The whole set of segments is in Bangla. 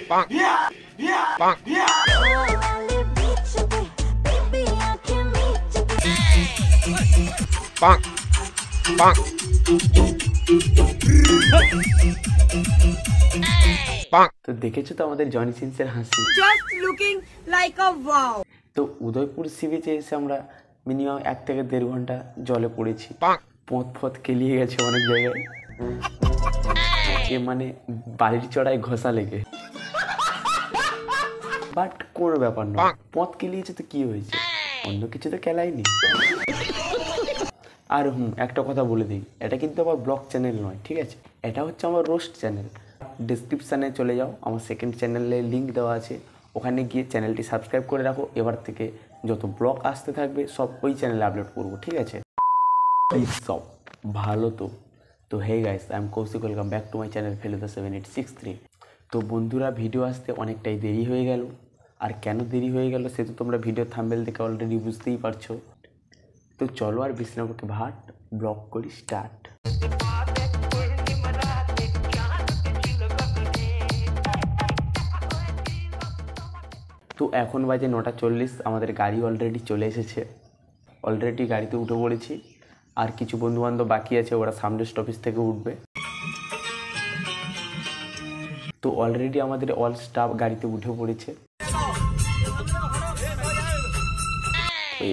তো দেখেছো তো আমাদের জনি সিনসের হাসি, just looking like a wow. তো উদয়পুর সি বিচে এসে আমরা মিনিমাম 1 থেকে 1.5 ঘন্টা জলে পড়েছি। পথ কেলিয়ে গেছে অনেক জায়গায়, মানে বালির চড়ায় ঘষা লেগে, বাট কোনো ব্যাপার না, পথ কেলিয়েছে তো কি হয়েছে, অন্য কিছু তো কেলাইনি। আর একটা কথা বলে দিই, এটা কিন্তু আমার ব্লগ চ্যানেল নয়, ঠিক আছে, এটা হচ্ছে আমার রোস্ট চ্যানেল। ডিসক্রিপশানে চলে যাও, আমার সেকেন্ড চ্যানেলে লিঙ্ক দেওয়া আছে, ওখানে গিয়ে চ্যানেলটি সাবস্ক্রাইব করে রাখো। এবার থেকে যত ব্লগ আসতে থাকবে সব ওই চ্যানেলে আপলোড করবো, ঠিক আছে। সব ভালো তো hey guys, I am Kaushik, welcome back to my channel Feluda 7863। তো বন্ধুরা, ভিডিও আসতে অনেকটাই দেরি হয়ে গেল, আর কেন দেরি হয়ে গেল সে তো তোমরা ভিডিও থাম্বনেল দেখে অলরেডি বুঝতেই পারছো। তো চলো আর বিষ্ণুকে ভাট ব্লগ করি স্টার্ট। তো এখন বাজে 9:40, আমাদের গাড়ি অলরেডি চলে এসেছে, অলরেডি গাড়িতে উঠে পড়েছি। আর কিছু বন্ধুবান্ধব বাকি আছে, ওরা সামনের স্টপেজ থেকে উঠবে। তো অলরেডি আমাদের অল স্টাফ গাড়িতে উঠে পড়েছে।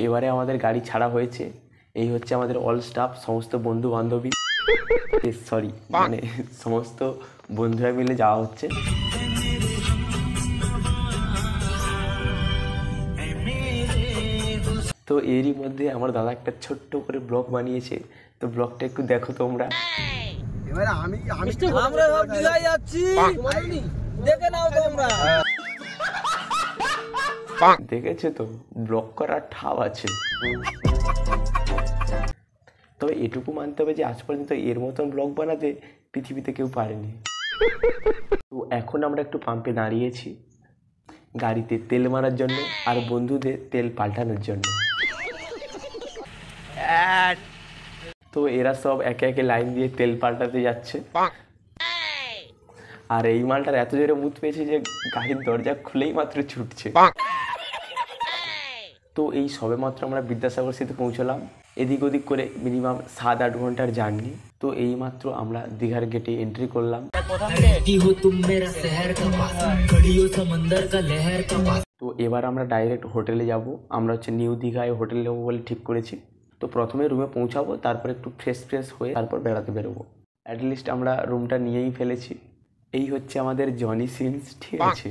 এবারে আমাদের গাড়ি ছাড়া হয়েছে, এই হচ্ছে আমাদের অল স্টাফ, সমস্ত বন্ধু বান্ধবী, সরি মানে সমস্ত বন্ধুরা মিলে যাওয়া হচ্ছে। তো এরই মধ্যে আমার দাদা একটা ছোট্ট করে ব্লগ বানিয়েছে, তো ব্লগটা একটু দেখো তোমরা। এবারে আমি আমরা সব দিঘায় যাচ্ছি, দেখে নাও তোমরা। দেখেছো তো, ব্লগ করার ঠাপ আছে। তবে এটুকু মানতে হবে যে আজ পর্যন্ত এর মতন ব্লগ বানাতে পৃথিবীতে কেউ পারেনি। তো এখন আমরা একটু পাম্পে দাঁড়িয়েছি গাড়িতে তেল মারার জন্য আর বন্ধুদের তেল পাল্টানোর জন্য। তো এরা সব একে একে লাইন দিয়ে তেল পাল্টাতে যাচ্ছে, আর এই মালটার এত জোরে মুত পেয়েছে যে গাড়ির দরজা খুলেই মাত্র ছুটছে। তো এই সবে মাত্র আমরা বিদ্যাসাগর সেতু পৌঁছলাম, এদিক ওদিক করে মিনিমাম 7-8 ঘন্টার জার্নি। তো এই মাত্র আমরা দীঘার গেটে এন্ট্রি করলাম। তো এবার আমরা ডাইরেক্ট হোটেলে যাব, আমরা হচ্ছে নিউ দীঘায় হোটেলে যাবো বলে ঠিক করেছি। তো প্রথমে রুমে পৌঁছাবো, তারপর একটু ফ্রেশ হয়ে তারপর বেড়াতে বেরোবো। অ্যাটলিস্ট আমরা রুমটা নিয়েই ফেলেছি। এই হচ্ছে আমাদের জনি সিনস, ঠিক আছে।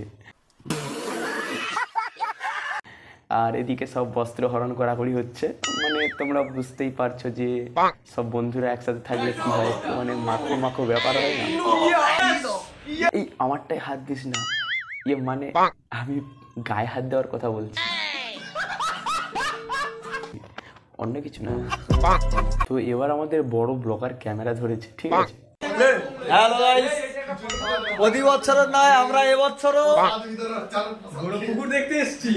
আর এদিকে সব বস্ত্র হরণ করাকরি হচ্ছে, মানে তোমরা বুঝতেই পারছো যে সব বন্ধুরা একসাথে থাকলে কি হয়, মানে মাখো ব্যাপার হয় না। এই আমারটাই হাত দিস না, মানে আমি গায়ে হাত দেওয়ার কথা বলছি, অন্য কিছু না। তো এবার আমাদের বড় ব্লগার ক্যামেরা ধরেছে, ঠিক আছে। হ্যালো গাইস, প্রতি বছর নয়, আমরা এবছরও পুকুর দেখতে এসেছি,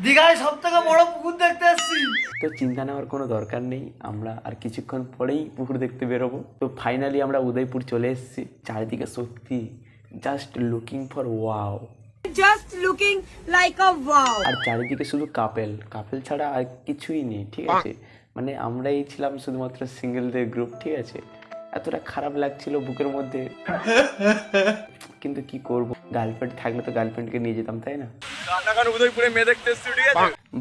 দীঘায় সব থেকে বড় পুকুর দেখতে এসেছি। তো চিন্তা নেওয়ার কোনো দরকার নেই, আমরা আর কিছুক্ষণ পরেই পুকুর দেখতে বেরোবো। তো ফাইনালি আমরা উদয়পুর চলে এসেছি। চারিদিকে সত্যি just looking for wow, just looking like a wow. আর চারিদিকে শুধু কাপেল ছাড়া আর কিছুই নেই, ঠিক আছে। মানে আমরাই ছিলাম শুধুমাত্র সিঙ্গেলদের গ্রুপ, ঠিক আছে। এতটা খারাপ লাগছিল বুকের মধ্যে, কিন্তু কি করব, গার্লফ্রেন্ড থাকলে তো গার্লফ্রেন্ডকে নিয়ে যেতাম, তাই না।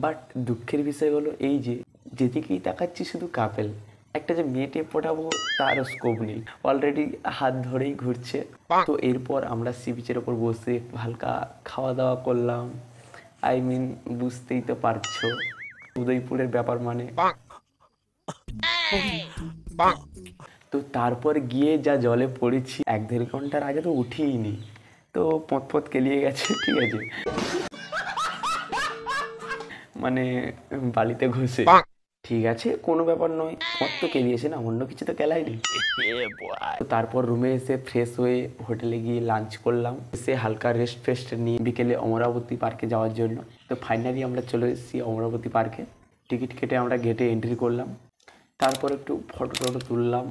বাট দুঃখের বিষয় হলো এই যে যেদিকেই তাকাচ্ছি শুধু কাপেল, একটা যে মেয়েটে পটাবো তারও স্কোপ নেই, অলরেডি হাত ধরেই ঘুরছে। তো এরপর আমরা সি বিচের ওপর বসে হালকা খাওয়া দাওয়া করলাম। বুঝতেই তো পারছো উদয়পুরের ব্যাপার মানে। তো তারপর গিয়ে যা জলে পড়েছি, 1-1.5 ঘন্টার আগে তো উঠেই নি, তো পথ কেলিয়ে গেছে, ঠিক আছে, মানে বালিতে ঘষে। ঠিক আছে, কোনো ব্যাপার নয়, পথ তো কেলিয়েছে না, অন্য কিছু তো কেলাইনি। তো তারপর রুমে এসে ফ্রেশ হয়ে হোটেলে গিয়ে লাঞ্চ করলাম, এসে হালকা রেস্ট নিয়ে বিকেলে অমরাবতী পার্কে যাওয়ার জন্য। তো ফাইনালি আমরা চলে এসেছি অমরাবতী পার্কে। টিকিট কেটে আমরা গেটে এন্ট্রি করলাম, তারপর একটু ফটো তুললাম।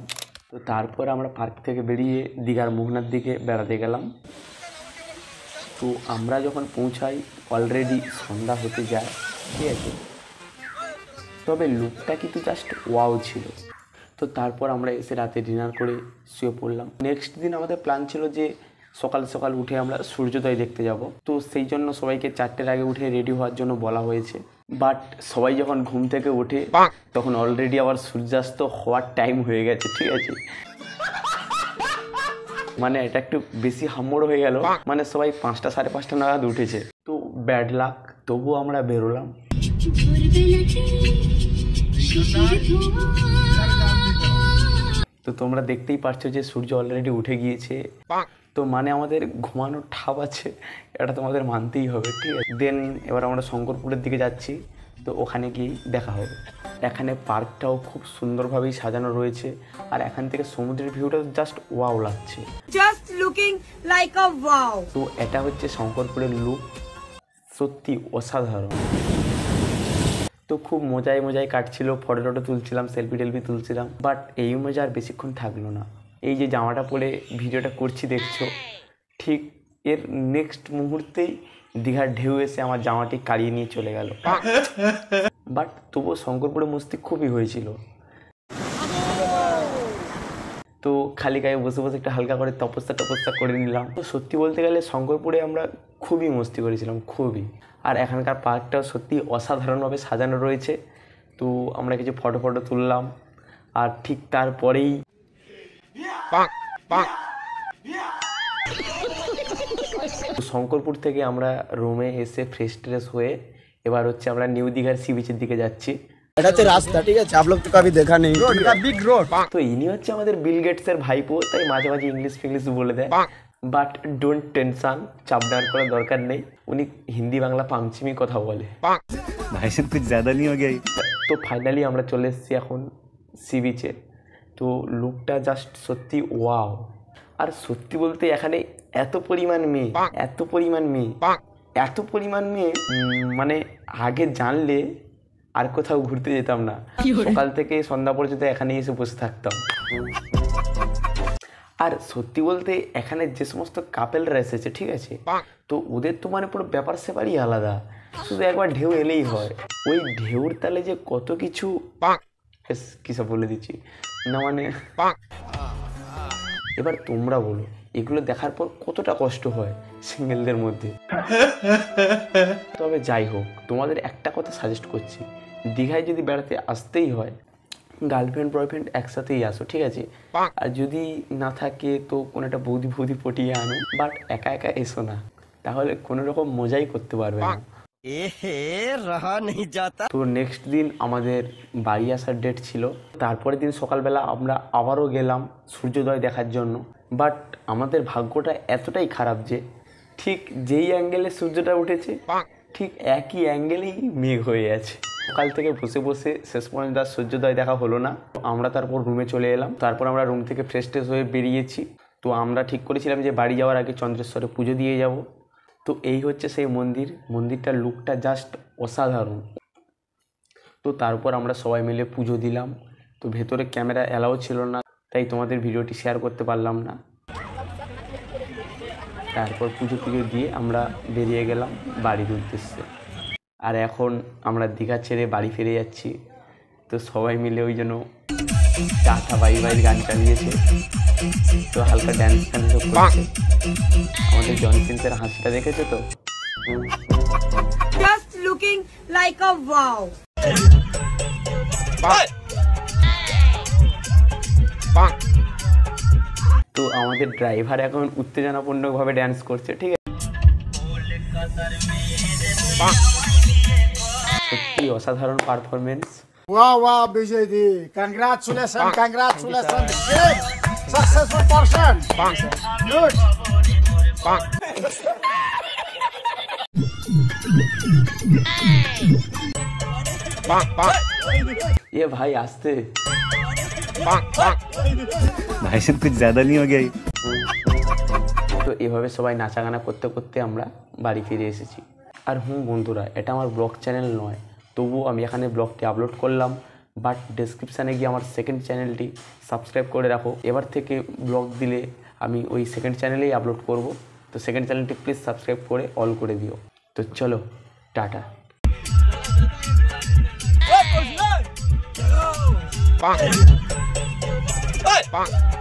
তো তারপর আমরা পার্ক থেকে বেরিয়ে দীঘার মোহনার দিকে বেড়াতে গেলাম। তো আমরা যখন পৌঁছাই অলরেডি সন্ধ্যা হতে যায়, ঠিক আছে। তবে লুকটা কিন্তু জাস্ট ওয়াও ছিল। তো তারপর আমরা এসে রাতে ডিনার করে শুয়ে পড়লাম। নেক্সট দিন আমাদের প্ল্যান ছিল যে সকাল সকাল উঠে আমরা সূর্যোদয় দেখতে যাব। তো সেই জন্য সবাইকে 4টের আগে উঠে রেডি হওয়ার জন্য বলা হয়েছে। বাট সবাই যখন ঘুম থেকে ওঠে তখন অলরেডি আবার সূর্যাস্ত হওয়ার টাইম হয়ে গেছে, ঠিক আছে। মানে এটা একটু বেশি হাম্মড় হয়ে গেল, মানে সবাই 5টা সাড়ে 5টা নাগাদ উঠেছে। তো ব্যাড লাক, তবুও আমরা বেরোলাম। তো তোমরা দেখতেই পারছো যে সূর্য অলরেডি উঠে গিয়েছে। তো মানে আমাদের ঘুমানোর ঠাপ আছে, এটা তোমাদের মানতেই হবে, ঠিক আছে। দেন এবার আমরা শঙ্করপুরের দিকে যাচ্ছি। তো ওখানে গিয়েই দেখা হবে। এখানে পার্কটাও খুব সুন্দরভাবেই সাজানো রয়েছে, আর এখান থেকে সমুদ্রের ভিউটা জাস্ট ওয়াও লাগছে। Just looking like a wow. তো এটা হচ্ছে শঙ্করপুরের লুক, সত্যি অসাধারণ। তো খুব মজায় মজায় কাটছিল, ফটো টটো তুলছিলাম, সেলফি টেলফি তুলছিলাম। বাট এই মজা আর বেশিক্ষণ থাকলো না। এই যে জামাটা পরে ভিডিওটা করছি দেখছো, ঠিক এর নেক্সট মুহূর্তেই দীঘার ঢেউ এসে আমার জামাটি কাড়িয়ে নিয়ে চলে গেল। বাট তবুও শঙ্করপুরে মস্তি খুবই হয়েছিল। তো খালি গায়ে বসে বসে একটু হালকা করে তপস্যা করে নিলাম। তো সত্যি বলতে গেলে শঙ্করপুরে আমরা খুবই মস্তি করেছিলাম, খুবই। আর এখানকার পার্কটাও সত্যি অসাধারণভাবে সাজানো রয়েছে। তো আমরা কিছু ফটো তুললাম, আর ঠিক তারপরেই শঙ্করপুর থেকে আমরা রুমে এসে ফ্রেশ ট্রেশ হয়ে এবার হচ্ছে আমরা নিউ দীঘার সি বিচের দিকে যাচ্ছি। এটা হচ্ছে রাস্তা, ঠিক আছে, आप लोग तो कभी देखा नहीं, बिग रोड। তো ইনি হচ্ছে আমাদের বিল গেটসের ভাইপো, তাই মাঝে মাঝে ইংলিশ ফিংলিশ বলে দেয়। বাট ডোন্ট টেনশন, চাপ নেওয়ার কোনো দরকার নেই। উনি হিন্দি বাংলা পামচিমি কথা বলে। भाई साहब कुछ ज्यादा नहीं हो गया? তো ফাইনালি আমরা চলে এসেছি এখন সি বিচে। তো লুকটা জাস্ট সত্যি ওয়াও। আর সত্যি বলতে এখানে এত পরিমাণ মেয়ে মানে আগে জানলে আর কোথাও ঘুরতে যেতাম না, সকাল থেকে সন্ধ্যা পর্যন্ত এখানে এসে বসে থাকতাম। আর সত্যি বলতে এখানে যে সমস্ত কাপেলরা এসেছে, ঠিক আছে, তো ওদের তো মানে পুরো ব্যাপার সেপারই আলাদা। শুধু একবার ঢেউ এলেই হয়, ওই ঢেউর তালে যে কত কিছু কিসব বলে দিচ্ছি না, মানে এবার তোমরা বলো এগুলো দেখার পর কতটা কষ্ট হয় সিঙ্গেলদের মধ্যে। তবে যাই হোক, তোমাদের একটা কথা সাজেস্ট করছি, দীঘায় যদি বেড়াতে আসতেই হয় গার্লফ্রেন্ড বয়ফ্রেন্ড একসাথেই আসো, ঠিক আছে। আর যদি না থাকে তো কোনো একটা বৌদি পটিয়ে আনো, বাট একা একা এসো না, তাহলে কোনো রকম মজাই করতে পারবে না। তো নেক্সট দিন আমাদের বাড়ি আসার ডেট ছিল। তারপরের দিন সকালবেলা আমরা আবারও গেলাম সূর্যোদয় দেখার জন্য। বাট আমাদের ভাগ্যটা এতটাই খারাপ যে ঠিক যেই অ্যাঙ্গেলে সূর্যটা উঠেছে ঠিক একই অ্যাঙ্গেলেই মেঘ হয়ে আছে। সকাল থেকে বসে বসে শেষ পর্যন্ত আর সূর্যোদয় দেখা হলো না। আমরা তারপর রুমে চলে এলাম। তারপর আমরা রুম থেকে ফ্রেশ ট্রেশ হয়ে বেরিয়েছি। তো আমরা ঠিক করেছিলাম যে বাড়ি যাওয়ার আগে চন্দ্রেশ্বরে পুজো দিয়ে যাব। তো এই হচ্ছে সেই মন্দিরটার লুকটা জাস্ট অসাধারণ। তো তারপর আমরা সবাই মিলে পুজো দিলাম। তো ভেতরে ক্যামেরা অ্যালাউ ছিল না, তাই তোমাদের ভিডিওটি শেয়ার করতে পারলাম না। তারপর পুজো দিয়ে আমরা বেরিয়ে গেলাম বাড়ির উদ্দেশ্যে। আর এখন আমরা দীঘা ছেড়ে বাড়ি ফিরে যাচ্ছি। তো সবাই মিলে ওই জন্য টাটা বাই বাই গান চালিয়েছে। তো হালকা ড্যান্স করছে। আমাদের জনসিন্সের হাসিটা দেখেছো তো? Just looking like a wow. তো আমাদের ড্রাইভার এখন উত্তেজনাপূর্ণভাবে ড্যান্স করছে, ঠিক আছে। সত্যি অসাধারণ পারফরমেন্স। वाह वाह विजय दी, कंग्रेचुलेशन सक्सेसफुल पर्सन, गुड। ये भाई आस्ते, भाई साहब कुछ ज्यादा नहीं हो गया? তো এভাবে সবাই নাচা গানা করতে করতে আমরা বাড়ি ফিরে এসেছি। আর বন্ধুরা, এটা আমার ব্লগ চ্যানেল নয়, তবুও আমি এখানে ব্লগটি আপলোড করলাম। বাট ডেসক্রিপশানে গিয়ে আমার সেকেন্ড চ্যানেলটি সাবস্ক্রাইব করে রাখো। এবার থেকে ব্লগ দিলে আমি ওই সেকেন্ড চ্যানেলেই আপলোড করব। তো সেকেন্ড চ্যানেলটি প্লিজ সাবস্ক্রাইব করে অল করে দিও। তো চলো টাটা। Bang.